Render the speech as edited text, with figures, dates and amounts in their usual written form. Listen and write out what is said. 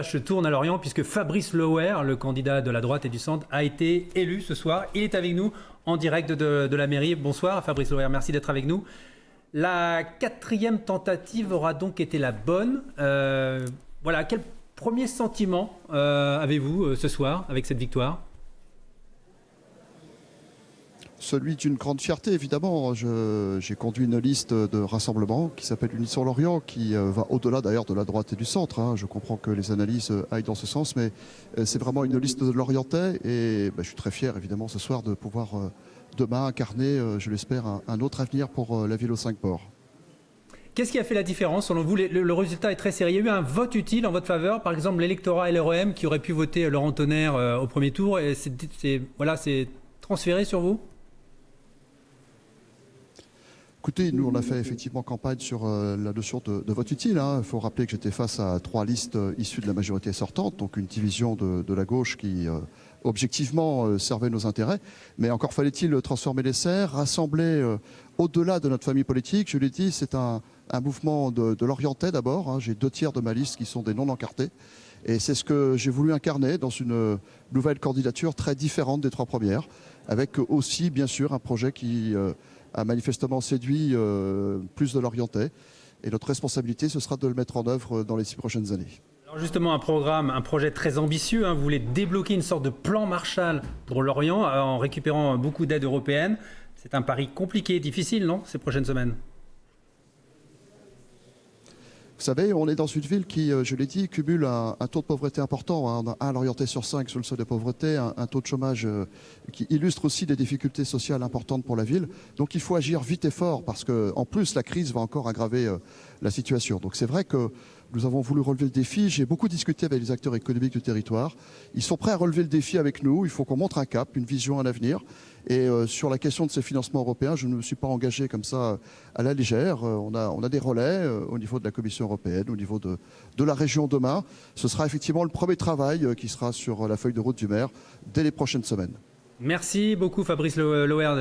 Je tourne à Lorient puisque Fabrice Loher, le candidat de la droite et du centre, a été élu ce soir. Il est avec nous en direct de la mairie. Bonsoir Fabrice Loher, merci d'être avec nous. La 4e tentative aura donc été la bonne. Voilà, quel premier sentiment avez-vous ce soir avec cette victoire ? Celui d'une grande fierté, évidemment. J'ai conduit une liste de rassemblement qui s'appelle Unissons Lorient, qui va au-delà d'ailleurs de la droite et du centre. Je comprends que les analyses aillent dans ce sens, mais c'est vraiment une liste de Lorientais. Et je suis très fier, évidemment, ce soir de pouvoir demain incarner, je l'espère, un autre avenir pour la ville aux 5 ports. Qu'est-ce qui a fait la différence selon vous ? Le résultat est très serré. Il y a eu un vote utile en votre faveur, par exemple l'électorat LREM qui aurait pu voter Laurent Tonnerre au premier tour. Et c'est transféré sur vous ? Écoutez, nous on a fait effectivement campagne sur la notion de vote utile. Il faut rappeler que j'étais face à 3 listes issues de la majorité sortante, donc une division de la gauche qui objectivement servait nos intérêts. Mais encore fallait-il transformer les serres, rassembler au-delà de notre famille politique. Je l'ai dit, c'est un mouvement de Lorientais d'abord. J'ai 2 tiers de ma liste qui sont des non-encartés. Et c'est ce que j'ai voulu incarner dans une nouvelle candidature très différente des 3 premières, avec aussi bien sûr un projet qui a manifestement séduit plus de Lorientais. Et notre responsabilité, ce sera de le mettre en œuvre dans les 6 prochaines années. Alors justement, un projet très ambitieux. Vous voulez débloquer une sorte de plan Marshall pour Lorient en récupérant beaucoup d'aides européennes. C'est un pari compliqué, difficile, non, ces prochaines semaines ? Vous savez, on est dans une ville qui, je l'ai dit, cumule un taux de pauvreté important. On a un Lorientais sur 5 sur le seuil de pauvreté, un taux de chômage qui illustre aussi des difficultés sociales importantes pour la ville. Donc il faut agir vite et fort parce qu'en plus, la crise va encore aggraver la situation. Donc c'est vrai que nous avons voulu relever le défi. J'ai beaucoup discuté avec les acteurs économiques du territoire. Ils sont prêts à relever le défi avec nous. Il faut qu'on montre un cap, une vision, un avenir. Et sur la question de ces financements européens, je ne me suis pas engagé comme ça à la légère. On a des relais au niveau de la Commission européenne, au niveau de la région demain. Ce sera effectivement le premier travail qui sera sur la feuille de route du maire dès les prochaines semaines. Merci beaucoup Fabrice Loher.